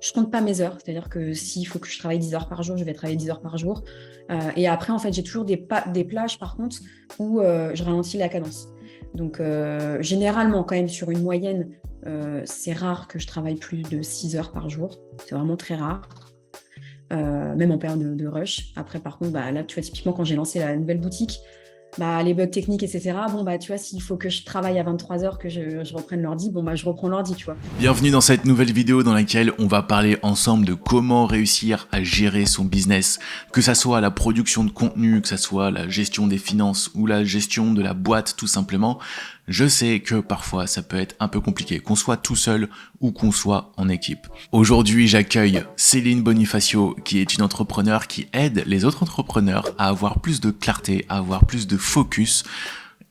Je compte pas mes heures, c'est-à-dire que s'il faut que je travaille 10 heures par jour, je vais travailler 10 heures par jour. Et après, en fait, j'ai toujours des plages, par contre, où je ralentis la cadence. Donc, généralement, quand même, sur une moyenne, c'est rare que je travaille plus de 6 heures par jour. C'est vraiment très rare, même en période de rush. Après, par contre, bah, là, tu vois, typiquement, quand j'ai lancé la nouvelle boutique, bah, les bugs techniques, etc. Bon, bah, tu vois, s'il faut que je travaille à 23 heures, que je reprenne l'ordi, bon, bah, je reprends l'ordi, tu vois. Bienvenue dans cette nouvelle vidéo dans laquelle on va parler ensemble de comment réussir à gérer son business, que ça soit la production de contenu, que ça soit la gestion des finances ou la gestion de la boîte tout simplement. Je sais que parfois ça peut être un peu compliqué, qu'on soit tout seul ou qu'on soit en équipe. Aujourd'hui, j'accueille Céline Bonifacio, qui est une entrepreneure qui aide les autres entrepreneurs à avoir plus de clarté, à avoir plus de focus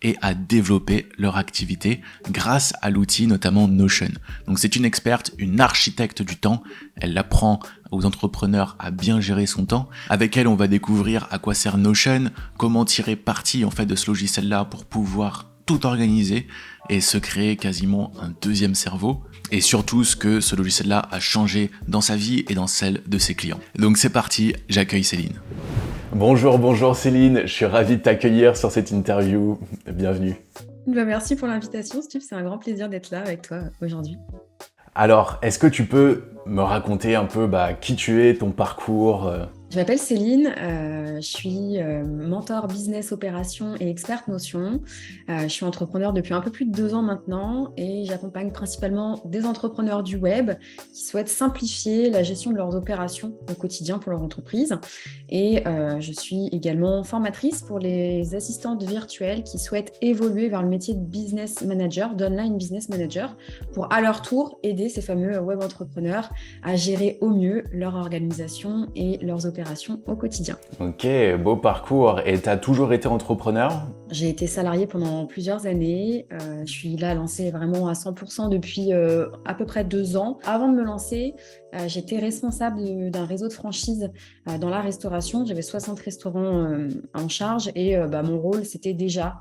et à développer leur activité grâce à l'outil notamment Notion. Donc c'est une experte, une architecte du temps. Elle apprend aux entrepreneurs à bien gérer son temps. Avec elle, on va découvrir à quoi sert Notion, comment tirer parti en fait de ce logiciel-là pour pouvoir tout organiser et se créer quasiment un deuxième cerveau. Et surtout ce que ce logiciel-là a changé dans sa vie et dans celle de ses clients. Donc c'est parti, j'accueille Céline. Bonjour Céline, je suis ravi de t'accueillir sur cette interview. Bienvenue. Bah, merci pour l'invitation, Steve. C'est un grand plaisir d'être là avec toi aujourd'hui. Alors, est-ce que tu peux me raconter un peu qui tu es, ton parcours Je m'appelle Céline, je suis mentor business opération et experte Notion. Je suis entrepreneur depuis un peu plus de 2 ans maintenant et j'accompagne principalement des entrepreneurs du web qui souhaitent simplifier la gestion de leurs opérations au quotidien pour leur entreprise. Et je suis également formatrice pour les assistantes virtuelles qui souhaitent évoluer vers le métier de business manager, d'online business manager, pour à leur tour aider ces fameux web entrepreneurs à gérer au mieux leur organisation et leurs opérations au quotidien. Ok, beau parcours. Et tu as toujours été entrepreneur ? J'ai été salariée pendant plusieurs années. Je suis là lancée vraiment à 100% depuis à peu près 2 ans. Avant de me lancer, j'étais responsable d'un réseau de franchise dans la restauration. J'avais 60 restaurants en charge et mon rôle, c'était déjà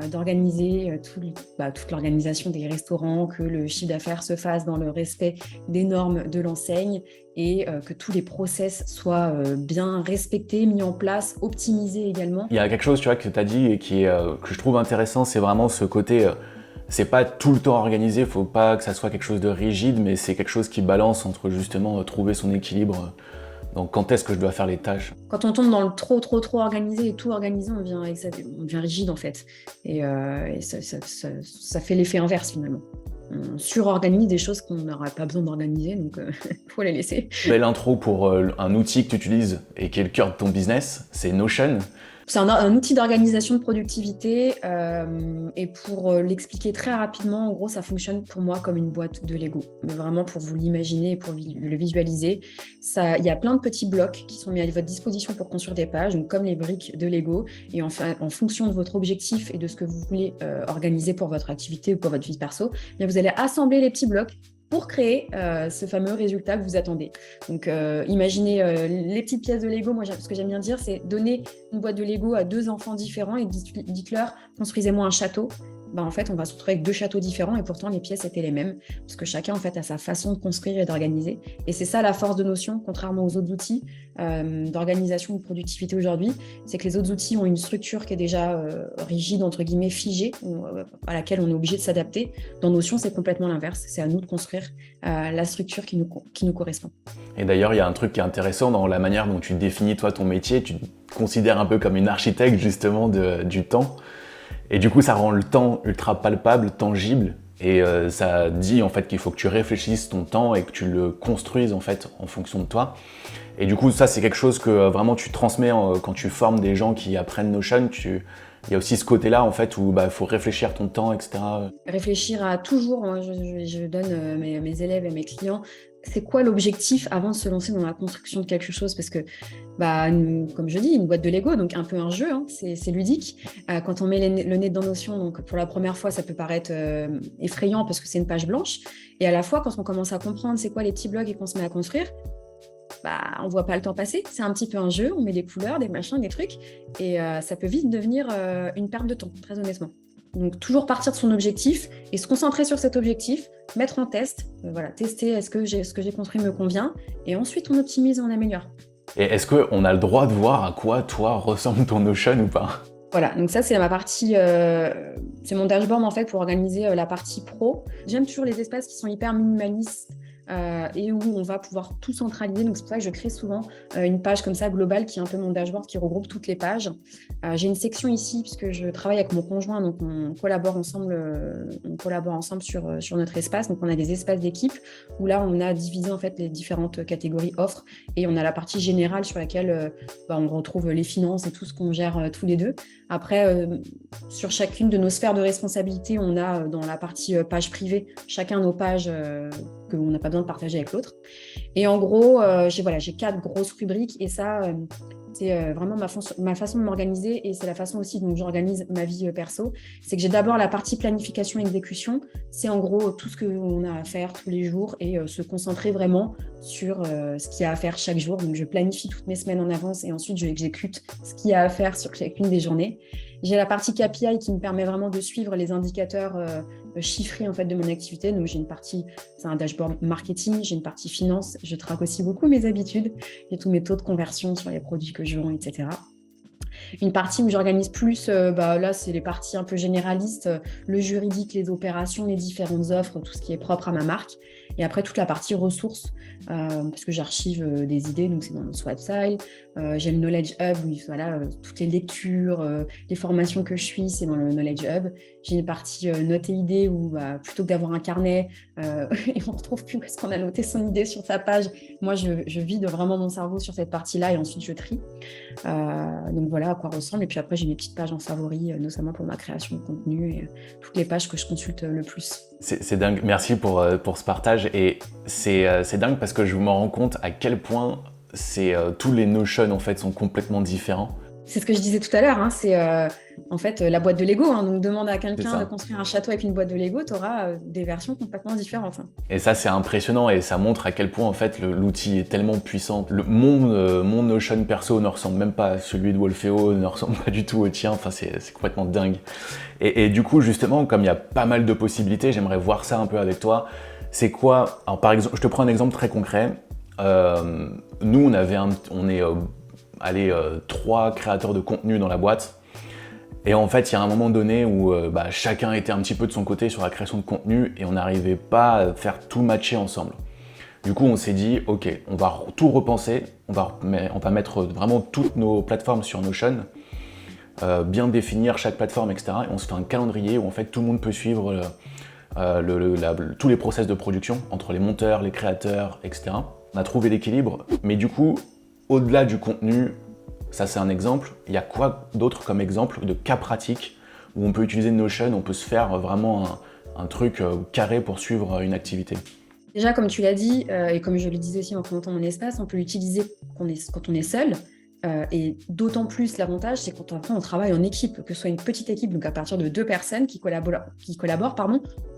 d'organiser toute l'organisation des restaurants, que le chiffre d'affaires se fasse dans le respect des normes de l'enseigne et que tous les process soient bien respectés, mis en place, optimisés également. Il y a quelque chose, tu vois, que tu as dit et que je trouve intéressant, c'est vraiment ce côté, c'est pas tout le temps organisé, faut pas que ça soit quelque chose de rigide, mais c'est quelque chose qui balance entre justement trouver son équilibre. Donc quand est-ce que je dois faire les tâches ? Quand on tombe dans le trop organisé et tout organisé, on devient rigide en fait. Et ça fait l'effet inverse finalement. On surorganise des choses qu'on n'aurait pas besoin d'organiser, donc faut les laisser. Belle intro pour un outil que tu utilises et qui est le cœur de ton business, c'est Notion. C'est un outil d'organisation de productivité et pour l'expliquer très rapidement, en gros, ça fonctionne pour moi comme une boîte de Lego. Mais vraiment pour vous l'imaginer et pour le visualiser, il y a plein de petits blocs qui sont mis à votre disposition pour construire des pages, donc comme les briques de Lego. Et en fonction de votre objectif et de ce que vous voulez organiser pour votre activité ou pour votre vie perso, eh bien vous allez assembler les petits blocs pour créer ce fameux résultat que vous attendez. Donc, imaginez les petites pièces de Lego. Moi, ce que j'aime bien dire, c'est donner une boîte de Lego à 2 enfants différents et dites-leur, construisez-moi un château. En fait, on va se retrouver avec 2 châteaux différents et pourtant les pièces étaient les mêmes parce que chacun en fait a sa façon de construire et d'organiser. Et c'est ça la force de Notion, contrairement aux autres outils d'organisation ou de productivité aujourd'hui, c'est que les autres outils ont une structure qui est déjà rigide, entre guillemets, figée, à laquelle on est obligé de s'adapter. Dans Notion, c'est complètement l'inverse. C'est à nous de construire la structure qui nous correspond. Et d'ailleurs, il y a un truc qui est intéressant dans la manière dont tu définis toi ton métier. Tu te considères un peu comme une architecte justement du temps. Et du coup, ça rend le temps ultra palpable, tangible. Et ça dit en fait qu'il faut que tu réfléchisses ton temps et que tu le construises en fait en fonction de toi. Et du coup, ça c'est quelque chose que vraiment tu transmets quand tu formes des gens qui apprennent Notion. Il y a aussi ce côté-là en fait où il faut réfléchir ton temps, etc. Réfléchir à toujours, moi, je donne mes élèves et mes clients, c'est quoi l'objectif avant de se lancer dans la construction de quelque chose? Parce que, comme je dis, une boîte de Lego, donc un peu un jeu, hein, c'est ludique. Quand on met le nez dans Notion, donc pour la première fois, ça peut paraître effrayant parce que c'est une page blanche. Et à la fois, quand on commence à comprendre c'est quoi les petits blocs et qu'on se met à construire, on voit pas le temps passer. C'est un petit peu un jeu, on met des couleurs, des machins, des trucs. Et ça peut vite devenir une perte de temps, très honnêtement. Donc, toujours partir de son objectif et se concentrer sur cet objectif, mettre en test, tester est-ce que ce que j'ai construit me convient, et ensuite on optimise et on améliore. Et est-ce qu'on a le droit de voir à quoi, toi, ressemble ton Notion ou pas? Voilà, donc ça c'est ma partie, c'est mon dashboard en fait pour organiser la partie pro. J'aime toujours les espaces qui sont hyper minimalistes et où on va pouvoir tout centraliser. Donc c'est pour ça que je crée souvent une page comme ça globale qui est un peu mon dashboard qui regroupe toutes les pages. J'ai une section ici puisque je travaille avec mon conjoint, donc on collabore ensemble sur notre espace. Donc on a des espaces d'équipe où là on a divisé en fait les différentes catégories offres et on a la partie générale sur laquelle on retrouve les finances et tout ce qu'on gère tous les deux. Après, sur chacune de nos sphères de responsabilité, on a dans la partie page privée, chacun nos pages qu'on n'a pas besoin de partager avec l'autre. Et en gros, j'ai 4 grosses rubriques et ça, c'est vraiment ma façon de m'organiser et c'est la façon aussi dont j'organise ma vie perso. C'est que j'ai d'abord la partie planification et exécution. C'est en gros tout ce qu'on a à faire tous les jours et se concentrer vraiment sur ce qu'il y a à faire chaque jour. Donc, je planifie toutes mes semaines en avance et ensuite, j'exécute ce qu'il y a à faire sur chacune des journées. J'ai la partie KPI qui me permet vraiment de suivre les indicateurs chiffrés en fait, de mon activité. Donc, j'ai une partie, c'est un dashboard marketing, j'ai une partie finance. Je traque aussi beaucoup mes habitudes. J'ai tous mes taux de conversion sur les produits que je vends, etc. Une partie où j'organise plus, là, c'est les parties un peu généralistes, le juridique, les opérations, les différentes offres, tout ce qui est propre à ma marque. Et après, toute la partie ressources, parce que j'archive des idées, donc c'est dans mon Swapsile. J'ai le Knowledge Hub, où toutes les lectures, les formations que je suis, c'est dans le Knowledge Hub. J'ai une partie notes et idées où plutôt que d'avoir un carnet et on ne retrouve plus où est-ce qu'on a noté son idée sur sa page, moi, je vide vraiment mon cerveau sur cette partie-là et ensuite je trie. Donc voilà à quoi ressemble. Et puis après, j'ai mes petites pages en favoris, notamment pour ma création de contenu et toutes les pages que je consulte le plus. C'est dingue, merci pour ce partage et c'est dingue parce que je me rends compte à quel point tous les Notion en fait sont complètement différents. C'est ce que je disais tout à l'heure, hein, c'est en fait la boîte de Lego. Donc demande à quelqu'un de construire un château avec une boîte de Lego, tu auras des versions complètement différentes. Et ça c'est impressionnant et ça montre à quel point en fait l'outil est tellement puissant. Mon Notion perso ne ressemble même pas à celui de Wolfeo, ne ressemble pas du tout au tien, enfin c'est complètement dingue. Et du coup justement, comme il y a pas mal de possibilités, j'aimerais voir ça un peu avec toi. C'est quoi, alors par exemple, je te prends un exemple très concret. Nous on est 3 créateurs de contenu dans la boîte. Et en fait, il y a un moment donné où chacun était un petit peu de son côté sur la création de contenu et on n'arrivait pas à faire tout matcher ensemble. Du coup, on s'est dit, ok, on va tout repenser, on va mettre vraiment toutes nos plateformes sur Notion, bien définir chaque plateforme, etc. Et on se fait un calendrier où en fait tout le monde peut suivre tous les process de production entre les monteurs, les créateurs, etc. On a trouvé l'équilibre, mais du coup, au-delà du contenu, ça c'est un exemple, il y a quoi d'autre comme exemple de cas pratique où on peut utiliser Notion, on peut se faire vraiment un truc carré pour suivre une activité? Déjà, comme tu l'as dit, et comme je le disais aussi en présentant mon espace, on peut l'utiliser quand on est seul. Et d'autant plus l'avantage, c'est quand on travaille en équipe, que ce soit une petite équipe, donc à partir de 2 personnes qui collaborent,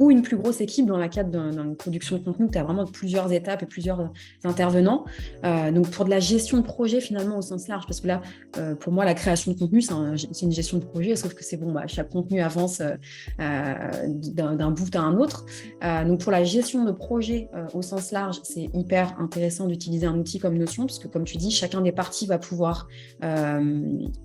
ou une plus grosse équipe dans le cadre d'une production de contenu où tu as vraiment plusieurs étapes et plusieurs intervenants. Donc pour de la gestion de projet finalement au sens large, parce que là, pour moi, la création de contenu, c'est une gestion de projet, sauf que c'est chaque contenu avance d'un bout à un autre. Donc pour la gestion de projet au sens large, c'est hyper intéressant d'utiliser un outil comme Notion, parce que comme tu dis, chacun des parties va pouvoir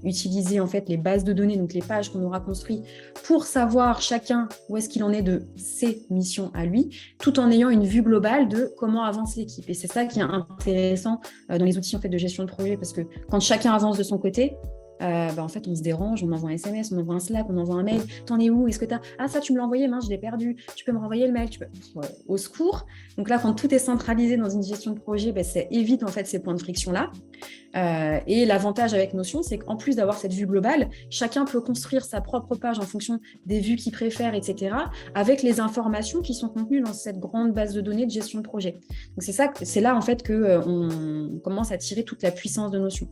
utiliser en fait les bases de données, donc les pages qu'on aura construites pour savoir chacun où est-ce qu'il en est de ses missions à lui, tout en ayant une vue globale de comment avance l'équipe. Et c'est ça qui est intéressant dans les outils en fait de gestion de projet, parce que quand chacun avance de son côté, en fait, on se dérange, on envoie un SMS, on envoie un Slack, on envoie un mail. T'en es où? Est-ce que t'as... Ah, ça, tu me l'as envoyé, mince, je l'ai perdu. Tu peux me renvoyer le mail? Au secours. Donc là, quand tout est centralisé dans une gestion de projet, ça évite en fait ces points de friction-là. Et l'avantage avec Notion, c'est qu'en plus d'avoir cette vue globale, chacun peut construire sa propre page en fonction des vues qu'il préfère, etc., avec les informations qui sont contenues dans cette grande base de données de gestion de projet. Donc c'est là en fait qu'on commence à tirer toute la puissance de Notion.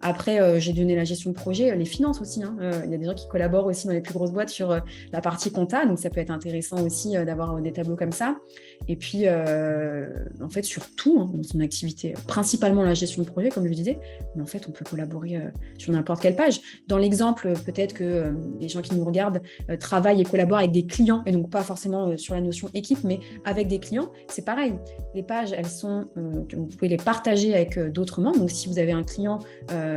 Après, j'ai donné la gestion gestion de projet, les finances aussi. Il y a des gens qui collaborent aussi dans les plus grosses boîtes sur la partie compta, donc ça peut être intéressant aussi d'avoir des tableaux comme ça. Et puis, en fait, sur tout dans son activité, principalement la gestion de projet, comme je disais, mais en fait, on peut collaborer sur n'importe quelle page. Dans l'exemple, peut-être que les gens qui nous regardent travaillent et collaborent avec des clients, et donc pas forcément sur la notion équipe, mais avec des clients, c'est pareil. Les pages, elles sont, vous pouvez les partager avec d'autres membres. Donc, si vous avez un client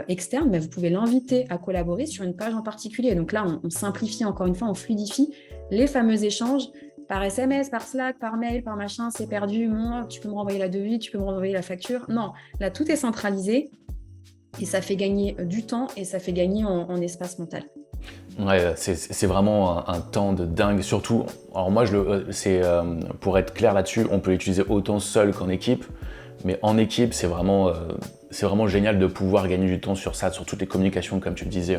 externe, vous pouvez l'inviter à collaborer sur une page en particulier. Donc là, on simplifie encore une fois, on fluidifie les fameux échanges par SMS, par Slack, par mail, par machin, c'est perdu, moi, tu peux me renvoyer la devis, tu peux me renvoyer la facture. Non, là, tout est centralisé et ça fait gagner du temps et ça fait gagner en espace mental. Ouais, c'est vraiment un temps de dingue, surtout, alors moi, pour être clair là-dessus, on peut l'utiliser autant seul qu'en équipe, mais en équipe, c'est vraiment génial de pouvoir gagner du temps sur ça, sur toutes les communications, comme tu le disais.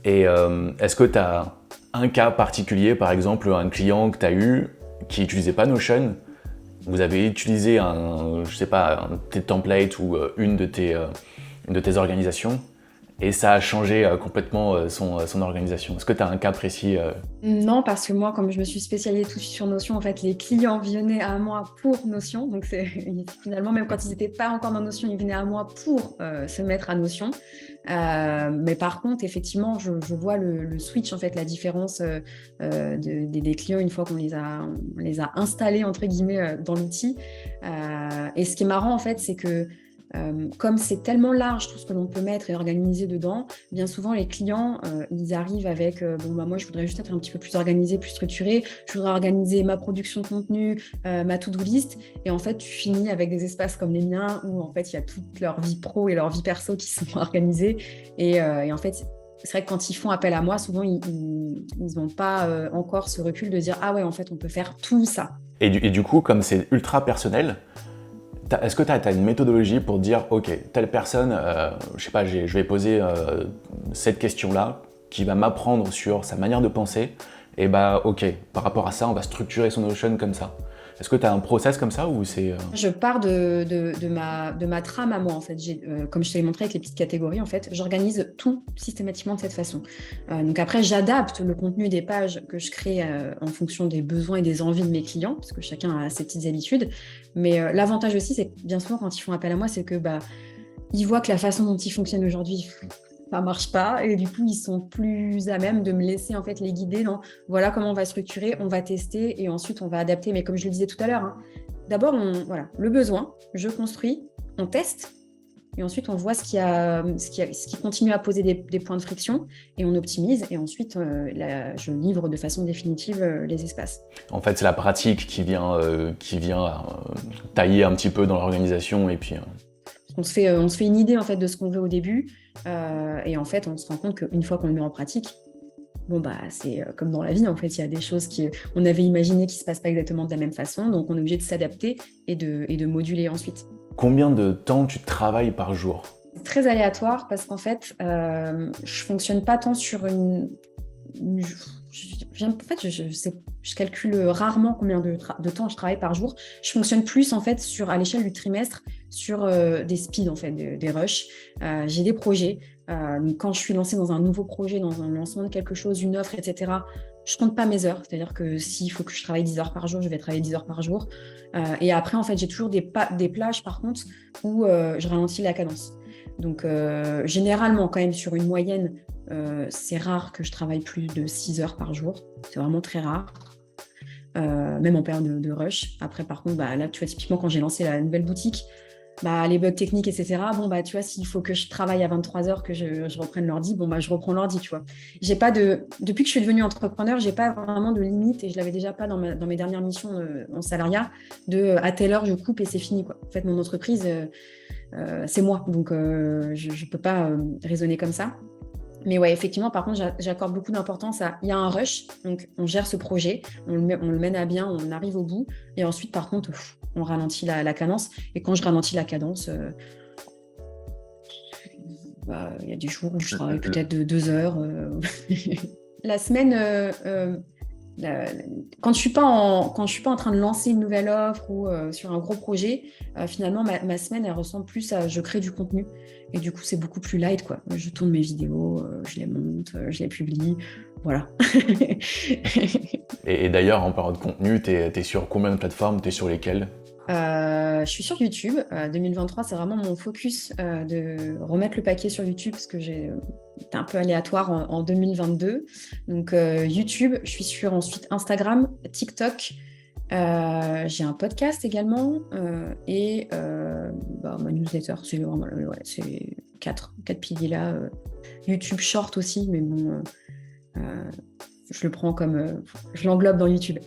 Et est-ce que tu as un cas particulier, par exemple, un client que tu as eu qui n'utilisait pas Notion, vous avez utilisé un tes templates ou une de tes organisations, et ça a changé complètement son organisation. Est-ce que tu as un cas précis Non, parce que moi, comme je me suis spécialisée tout de suite sur Notion, en fait, les clients venaient à moi pour Notion. Donc, finalement, même quand ils n'étaient pas encore dans Notion, ils venaient à moi pour se mettre à Notion. Mais par contre, effectivement, je vois le switch, en fait, la différence des clients une fois qu'on les a installés, entre guillemets, dans l'outil. Et ce qui est marrant, en fait, c'est que comme c'est tellement large tout ce que l'on peut mettre et organiser dedans, bien souvent les clients ils arrivent avec moi je voudrais juste être un petit peu plus organisé, plus structuré, je voudrais organiser ma production de contenu, ma to-do list, et en fait tu finis avec des espaces comme les miens où en fait il y a toute leur vie pro et leur vie perso qui sont organisées et en fait c'est vrai que quand ils font appel à moi, souvent ils n'ont pas encore ce recul de dire ah ouais en fait on peut faire tout ça. Et du coup, comme c'est ultra personnel, est-ce que tu as une méthodologie pour dire, ok, telle personne, je vais poser cette question-là, qui va m'apprendre sur sa manière de penser, et ok, par rapport à ça, on va structurer son Notion comme ça. Est-ce que tu as un process comme ça ou c'est Je pars de ma trame à moi, en fait. Comme je t'ai montré avec les petites catégories, en fait, j'organise tout systématiquement de cette façon. Donc après, j'adapte le contenu des pages que je crée en fonction des besoins et des envies de mes clients, parce que chacun a ses petites habitudes. Mais l'avantage aussi, c'est que bien souvent, quand ils font appel à moi, c'est que ils voient que la façon dont ils fonctionnent aujourd'hui, ça marche pas, et du coup ils sont plus à même de me laisser en fait les guider dans voilà comment on va structurer, on va tester et ensuite on va adapter. Mais comme je le disais tout à l'heure, d'abord le besoin, je construis, on teste et ensuite on voit ce qui continue à poser des points de friction et on optimise et ensuite je livre de façon définitive les espaces. En fait, c'est la pratique qui vient tailler un petit peu dans l'organisation et puis on se fait une idée en fait de ce qu'on veut au début et en fait on se rend compte qu'une fois qu'on le met en pratique, c'est comme dans la vie en fait, il y a des choses qu'on avait imaginé qui se passent pas exactement de la même façon, donc on est obligé de s'adapter et de moduler ensuite. Combien de temps tu travailles par jour ? C'est très aléatoire parce qu'en fait je fonctionne pas tant sur je calcule rarement combien de temps je travaille par jour. Je fonctionne plus en fait à l'échelle du trimestre sur des speeds en fait, des rushs. J'ai des projets. Donc quand je suis lancée dans un nouveau projet, dans un lancement de quelque chose, une offre, etc., je compte pas mes heures. C'est-à-dire que s'il faut que je travaille 10 heures par jour, je vais travailler 10 heures par jour. Et après, en fait, j'ai toujours des plages par contre où je ralentis la cadence. Donc généralement, quand même, sur une moyenne, c'est rare que je travaille plus de 6 heures par jour. C'est vraiment très rare. Même en période de rush. Après, par contre, là, tu vois, typiquement, quand j'ai lancé la nouvelle boutique, les bugs techniques, etc. Tu vois, s'il faut que je travaille à 23h, que je reprenne l'ordi, je reprends l'ordi, tu vois. Depuis que je suis devenue entrepreneur, j'ai pas vraiment de limite, et je l'avais déjà pas dans mes dernières missions en salariat, à telle heure, je coupe et c'est fini, quoi. En fait, mon entreprise, c'est moi, donc je peux pas raisonner comme ça. Mais ouais, effectivement, par contre, j'accorde beaucoup d'importance il y a un rush, donc on gère ce projet, on le mène à bien, on arrive au bout, et ensuite, par contre, on ralentit la cadence. Et quand je ralentis la cadence, il y a des jours où je travaille peut-être de 2 heures. La semaine, quand je suis pas en train de lancer une nouvelle offre ou sur un gros projet, finalement ma semaine elle ressemble plus à je crée du contenu et du coup c'est beaucoup plus light quoi. Je tourne mes vidéos, je les monte, je les publie, voilà. Et d'ailleurs, en parlant de contenu, t'es sur combien de plateformes? T'es sur lesquelles? Je suis sur YouTube. 2023, c'est vraiment mon focus de remettre le paquet sur YouTube parce que j'ai été un peu aléatoire en 2022. Donc YouTube, je suis sur ensuite Instagram, TikTok. J'ai un podcast également et ma newsletter. C'est vraiment c'est quatre piliers là. YouTube Short aussi, mais bon. Je le prends comme... je l'englobe dans YouTube.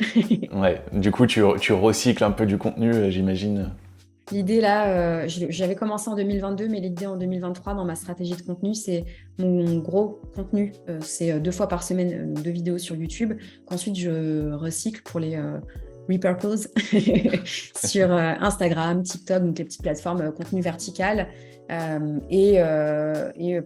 Ouais, du coup, tu recycles un peu du contenu, j'imagine. L'idée là, j'avais commencé en 2022, mais l'idée en 2023 dans ma stratégie de contenu, c'est mon gros contenu, c'est 2 fois par semaine, 2 vidéos sur YouTube, qu'ensuite je recycle pour les repurpose sur Instagram, TikTok, donc les petites plateformes contenu vertical. Et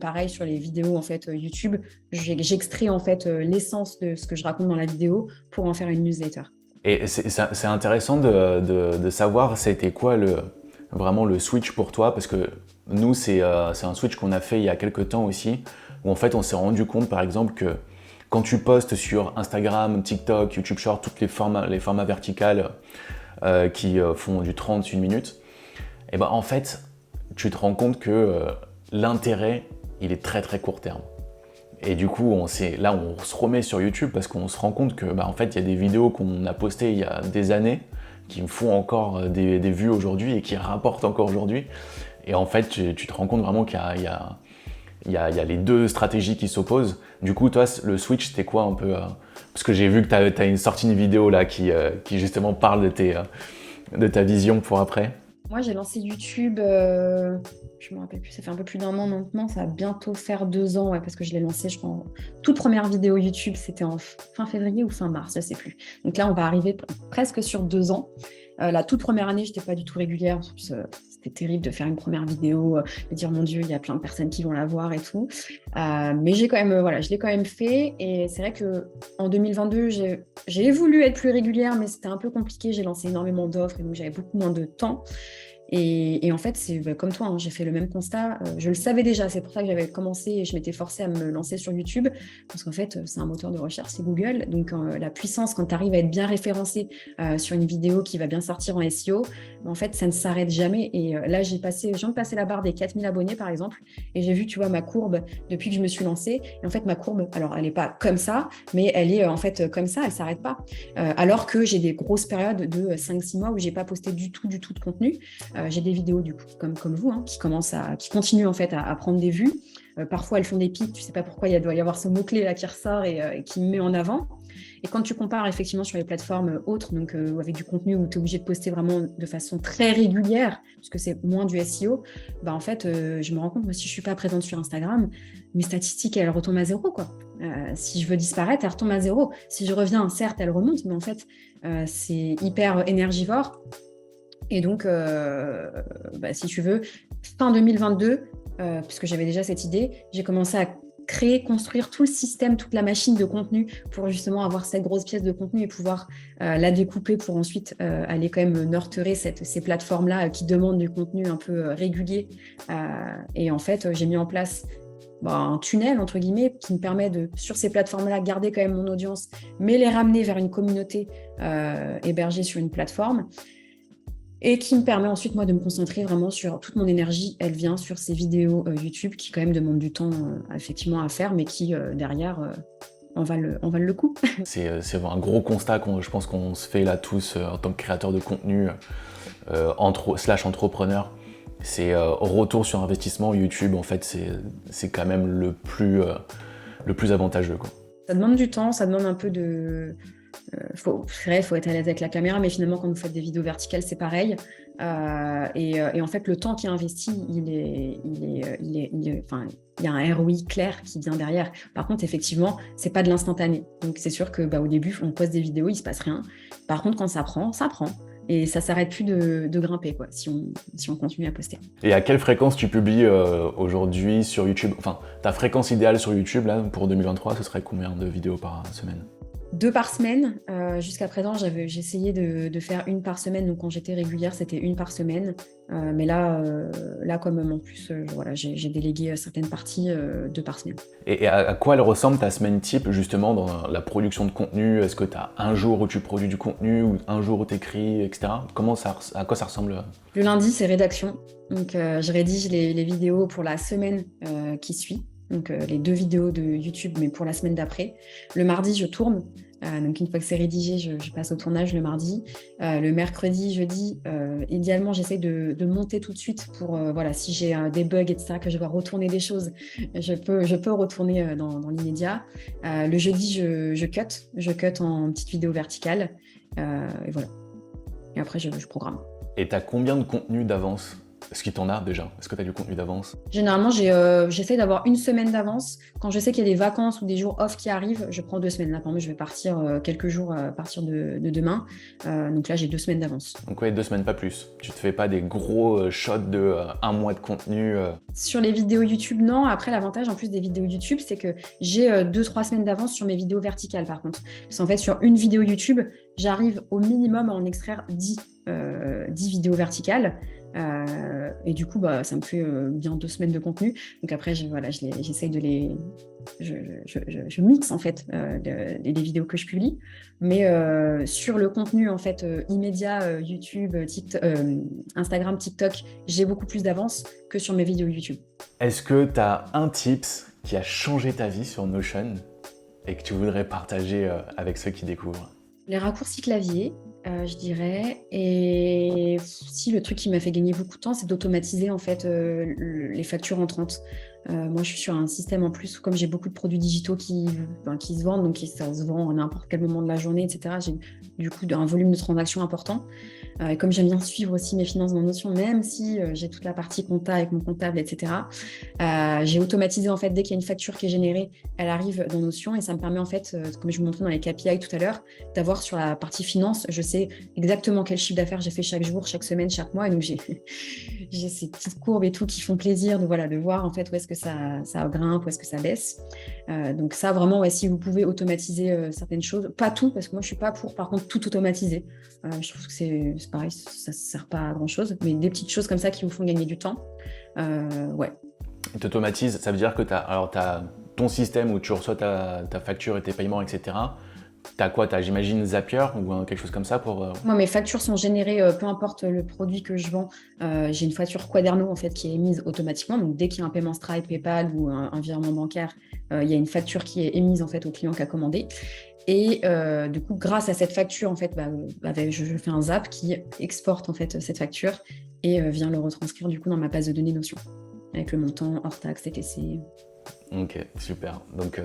pareil sur les vidéos en fait YouTube, j'extrais en fait l'essence de ce que je raconte dans la vidéo pour en faire une newsletter. Et c'est intéressant de savoir c'était quoi vraiment le switch pour toi, parce que nous c'est un switch qu'on a fait il y a quelques temps aussi, où en fait on s'est rendu compte par exemple que quand tu postes sur Instagram, TikTok, YouTube Short, tous les formats verticales qui font du 31 minutes, et ben en fait tu te rends compte que l'intérêt il est très très court terme. Et du coup, on se remet sur YouTube parce qu'on se rend compte que, en fait, il y a des vidéos qu'on a postées il y a des années qui me font encore des vues aujourd'hui et qui rapportent encore aujourd'hui. Et en fait, tu te rends compte vraiment qu'il y a les deux stratégies qui s'opposent. Du coup, toi, le switch, c'était quoi un peu parce que j'ai vu que tu as sorti une vidéo là qui justement parle de ta vision pour après. Moi, j'ai lancé YouTube, je me rappelle plus, ça fait un peu plus d'1 an maintenant, ça va bientôt faire 2 ans, ouais, parce que je l'ai lancé, je crois, toute première vidéo YouTube, c'était en fin février ou fin mars, je sais plus. Donc là, on va arriver presque sur 2 ans. La toute première année, j'étais pas du tout régulière, en plus, c'était terrible de faire une première vidéo, de dire mon Dieu, il y a plein de personnes qui vont la voir et tout. Mais j'ai quand même, je l'ai quand même fait, et c'est vrai que en 2022, j'ai voulu être plus régulière, mais c'était un peu compliqué. J'ai lancé énormément d'offres et donc j'avais beaucoup moins de temps. Et en fait, c'est comme toi, hein, j'ai fait le même constat. Je le savais déjà, c'est pour ça que j'avais commencé et je m'étais forcée à me lancer sur YouTube. Parce qu'en fait, c'est un moteur de recherche, c'est Google. Donc, la puissance, quand tu arrives à être bien référencé sur une vidéo qui va bien sortir en SEO, en fait, ça ne s'arrête jamais. Et là, je viens de passer la barre des 4000 abonnés, par exemple. Et j'ai vu, tu vois, ma courbe depuis que je me suis lancée. Et en fait, ma courbe, alors, elle n'est pas comme ça, mais elle est en fait comme ça, elle ne s'arrête pas. Alors que j'ai des grosses périodes de 5-6 mois où je n'ai pas posté du tout de contenu. J'ai des vidéos du coup comme vous hein, qui continuent en fait à prendre des vues. Parfois elles font des pics, tu sais pas pourquoi il doit y avoir ce mot-clé là qui ressort et qui me met en avant. Et quand tu compares effectivement sur les plateformes autres, donc avec du contenu où tu es obligé de poster vraiment de façon très régulière, parce que c'est moins du SEO, en fait je me rends compte, moi si je suis pas présente sur Instagram, mes statistiques elles retombent à 0 quoi. Si je veux disparaître, elles retombent à 0. Si je reviens, certes elles remontent, mais en fait c'est hyper énergivore. Et donc, si tu veux, fin 2022, puisque j'avais déjà cette idée, j'ai commencé à construire tout le système, toute la machine de contenu pour justement avoir cette grosse pièce de contenu et pouvoir la découper pour ensuite aller quand même nurturer ces plateformes-là qui demandent du contenu un peu régulier. Et en fait, j'ai mis en place un tunnel, entre guillemets, qui me permet de, sur ces plateformes-là, garder quand même mon audience, mais les ramener vers une communauté hébergée sur une plateforme. Et qui me permet ensuite, moi, de me concentrer vraiment sur toute mon énergie. Elle vient sur ces vidéos YouTube qui, quand même, demandent du temps, effectivement, à faire, mais qui, derrière, en valent le coup. C'est un gros constat je pense qu'on se fait là tous en tant que créateur de contenu /entrepreneur. C'est retour sur investissement. YouTube, en fait, c'est quand même le plus avantageux, quoi. Ça demande du temps, ça demande un peu de... faut être à l'aise avec la caméra, mais finalement, quand vous faites des vidéos verticales, c'est pareil. Et en fait, le temps qui est investi, il y a un ROI clair qui vient derrière. Par contre, effectivement, c'est pas de l'instantané. Donc, c'est sûr que au début, on poste des vidéos, il se passe rien. Par contre, quand ça prend. Et ça s'arrête plus de grimper, quoi, si on continue à poster. Et à quelle fréquence tu publies aujourd'hui sur YouTube? Enfin, ta fréquence idéale sur YouTube, là, pour 2023, ce serait combien de vidéos par semaine? 2 par semaine. Jusqu'à présent, j'ai essayé de faire une par semaine. Donc, quand j'étais régulière, c'était une par semaine. Mais là, quand même, en plus, voilà, j'ai délégué certaines parties 2 par semaine. Et à quoi elle ressemble ta semaine type, justement, dans la production de contenu? Est-ce que tu as un jour où tu produis du contenu ou un jour où tu écris, etc. À quoi ça ressemble? Le lundi, c'est rédaction. Donc, je rédige les vidéos pour la semaine qui suit. Donc, les 2 vidéos de YouTube, mais pour la semaine d'après. Le mardi, je tourne. Donc, une fois que c'est rédigé, je passe au tournage le mardi. Le mercredi, jeudi, idéalement, j'essaye de monter tout de suite pour, voilà, si j'ai des bugs, etc., que je dois retourner des choses, je peux retourner dans l'immédiat. Le jeudi, je cut en petites vidéos verticales. Et voilà. Et après, je programme. Et tu as combien de contenu d'avance? Est-ce qu'il t'en a déjà? Est-ce que tu as du contenu d'avance? Généralement, j'essaie d'avoir une semaine d'avance. Quand je sais qu'il y a des vacances ou des jours off qui arrivent, je prends 2 semaines. Là, par exemple, je vais partir quelques jours à partir de demain. Donc là, j'ai 2 semaines d'avance. Donc ouais, 2 semaines, pas plus. Tu te fais pas des gros shots de 1 mois de contenu Sur les vidéos YouTube, non. Après, l'avantage en plus des vidéos YouTube, c'est que j'ai 2-3 semaines d'avance sur mes vidéos verticales, par contre. Parce qu'en fait, sur une vidéo YouTube, j'arrive au minimum à en extraire 10 vidéos verticales. Et du coup, ça me fait bien 2 semaines de contenu. Donc après, j'essaye de les... Je mixe en fait les vidéos que je publie. Mais sur le contenu en fait immédiat, YouTube, Instagram, TikTok, j'ai beaucoup plus d'avance que sur mes vidéos YouTube. Est-ce que tu as un tips qui a changé ta vie sur Notion et que tu voudrais partager avec ceux qui découvrent? Les raccourcis clavier, je dirais. Et si le truc qui m'a fait gagner beaucoup de temps, c'est d'automatiser en fait les factures entrantes. Moi, je suis sur un système en plus, comme j'ai beaucoup de produits digitaux qui se vendent, donc ça se vend à n'importe quel moment de la journée, etc. J'ai du coup un volume de transactions important. Et comme j'aime bien suivre aussi mes finances dans Notion, même si j'ai toute la partie compta avec mon comptable, etc., j'ai automatisé en fait, dès qu'il y a une facture qui est générée, elle arrive dans Notion et ça me permet en fait, comme je vous montrais dans les KPI tout à l'heure, d'avoir sur la partie finance, je sais exactement quel chiffre d'affaires j'ai fait chaque jour, chaque semaine, chaque mois. Et donc, j'ai ces petites courbes et tout qui font plaisir de voir en fait où est-ce que ça grimpe, où est-ce que ça baisse. Donc ça, vraiment, ouais, si vous pouvez automatiser certaines choses, pas tout, parce que moi, je suis pas pour, par contre, tout automatiser. Je trouve que c'est pareil, ça ne sert pas à grand-chose, mais des petites choses comme ça qui vous font gagner du temps, ouais. Tu automatises, ça veut dire que tu as ton système où tu reçois ta facture et tes paiements, etc. T'as quoi? J'imagine, Zapier ou quelque chose comme ça pour... Moi, mes factures sont générées, peu importe le produit que je vends. J'ai une facture Quaderno en fait, qui est émise automatiquement. Donc, dès qu'il y a un paiement Stripe, PayPal ou un virement bancaire, il y a une facture qui est émise en fait, au client qui a commandé. Et du coup, grâce à cette facture, en fait, je fais un zap qui exporte en fait, cette facture et vient le retranscrire du coup, dans ma base de données Notion, avec le montant hors taxe, etc. Ok, super. Donc,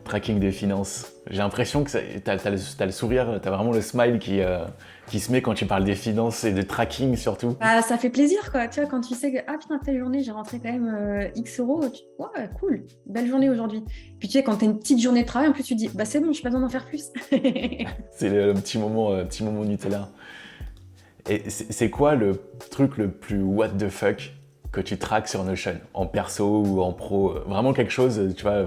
tracking des finances. J'ai l'impression que t'as le sourire, t'as vraiment le smile qui se met quand tu parles des finances et de tracking surtout. Ça fait plaisir, quoi. Tu vois, quand tu sais que, putain, telle journée, j'ai rentré quand même X euros, ouais, cool, belle journée aujourd'hui. Puis tu sais, quand t'as une petite journée de travail, en plus, tu te dis, c'est bon, j'ai pas besoin d'en faire plus. C'est le petit moment Nutella. Et c'est quoi le truc le plus what the fuck que tu traques sur Notion, en perso ou en pro? Vraiment quelque chose, tu vois...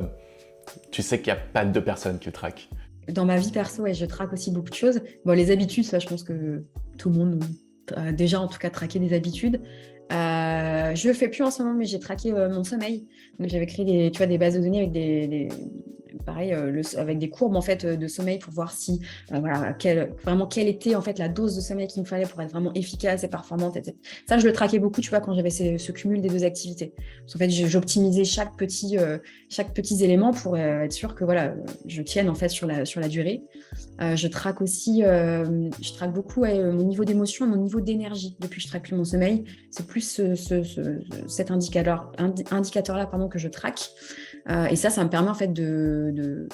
Tu sais qu'il n'y a pas 2 personnes qui le traquent. Dans ma vie perso, ouais, je traque aussi beaucoup de choses. Bon, les habitudes, ça, je pense que tout le monde a déjà, en tout cas, traqué des habitudes. Je le fais plus en ce moment, mais j'ai traqué mon sommeil. Donc, j'avais créé des bases de données avec avec des courbes en fait de sommeil pour voir si quelle était en fait la dose de sommeil qu'il me fallait pour être vraiment efficace et performante, etc. Ça, je le traquais beaucoup, tu vois, quand j'avais ce cumul des 2 activités. Parce qu'en fait, j'optimisais chaque petit élément pour être sûr que voilà, je tienne en fait sur la durée. Je traque aussi, beaucoup mon niveau d'émotion, mon niveau d'énergie. Depuis que je traque plus mon sommeil, c'est plus cet indicateur-là que je traque. Et ça me permet en fait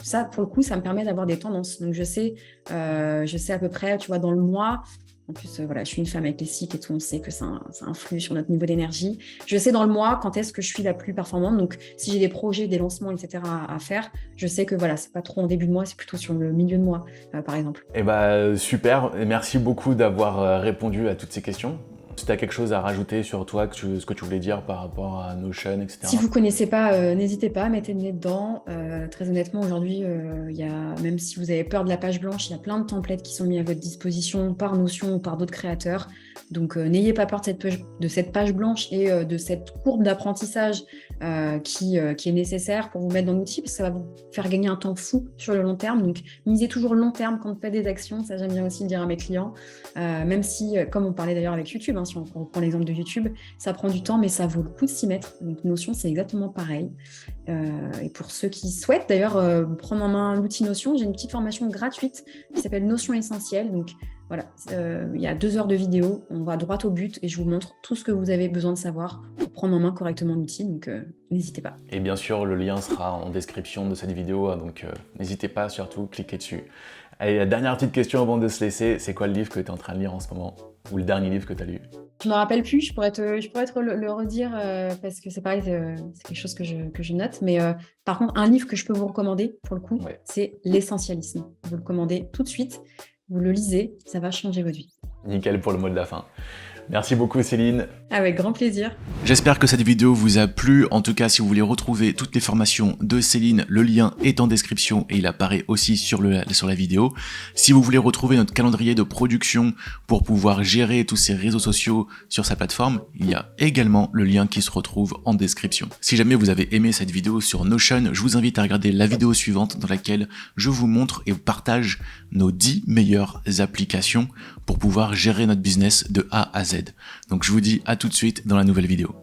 ça, pour le coup, ça me permet d'avoir des tendances. Donc, je sais à peu près, tu vois, dans le mois. En plus, voilà, je suis une femme avec les cycles et tout, on sait que ça influe sur notre niveau d'énergie. Je sais dans le mois quand est-ce que je suis la plus performante. Donc, si j'ai des projets, des lancements, etc. à faire, je sais que voilà, c'est pas trop en début de mois, c'est plutôt sur le milieu de mois, par exemple. Super, et merci beaucoup d'avoir répondu à toutes ces questions. Si tu as quelque chose à rajouter sur toi, ce que tu voulais dire par rapport à Notion, etc. Si vous ne connaissez pas, n'hésitez pas, mettez le nez dedans. Très honnêtement, aujourd'hui, même si vous avez peur de la page blanche, il y a plein de templates qui sont mis à votre disposition par Notion ou par d'autres créateurs. Donc, n'ayez pas peur de cette page blanche et de cette courbe d'apprentissage qui est nécessaire pour vous mettre dans l'outil, parce que ça va vous faire gagner un temps fou sur le long terme. Donc, misez toujours long terme quand vous faites des actions. Ça, j'aime bien aussi le dire à mes clients. Même si, comme on parlait d'ailleurs avec YouTube, si on reprend l'exemple de YouTube, ça prend du temps, mais ça vaut le coup de s'y mettre. Donc, Notion, c'est exactement pareil. Et pour ceux qui souhaitent d'ailleurs prendre en main l'outil Notion, j'ai une petite formation gratuite qui s'appelle Notion Essentielle. Donc, voilà, il y a 2 heures de vidéo, on va droit au but et je vous montre tout ce que vous avez besoin de savoir pour prendre en main correctement l'outil, donc n'hésitez pas. Et bien sûr, le lien sera en description de cette vidéo, donc n'hésitez pas, surtout, cliquez dessus. Allez, la dernière petite question avant de se laisser, c'est quoi le livre que tu es en train de lire en ce moment? Ou le dernier livre que tu as lu? Je ne me rappelle plus, je pourrais te le redire parce que c'est pareil, c'est quelque chose que je note, mais par contre, un livre que je peux vous recommander, pour le coup, c'est L'Essentialisme. Vous le commandez tout de suite. Vous le lisez, ça va changer votre vie. Nickel pour le mot de la fin. Merci beaucoup Céline. Avec grand plaisir. J'espère que cette vidéo vous a plu. En tout cas, si vous voulez retrouver toutes les formations de Céline, le lien est en description et il apparaît aussi sur la vidéo. Si vous voulez retrouver notre calendrier de production pour pouvoir gérer tous ces réseaux sociaux sur sa plateforme, il y a également le lien qui se retrouve en description. Si jamais vous avez aimé cette vidéo sur Notion, je vous invite à regarder la vidéo suivante dans laquelle je vous montre et partage nos 10 meilleures applications pour pouvoir gérer notre business de A à Z. Donc je vous dis à tout de suite dans la nouvelle vidéo.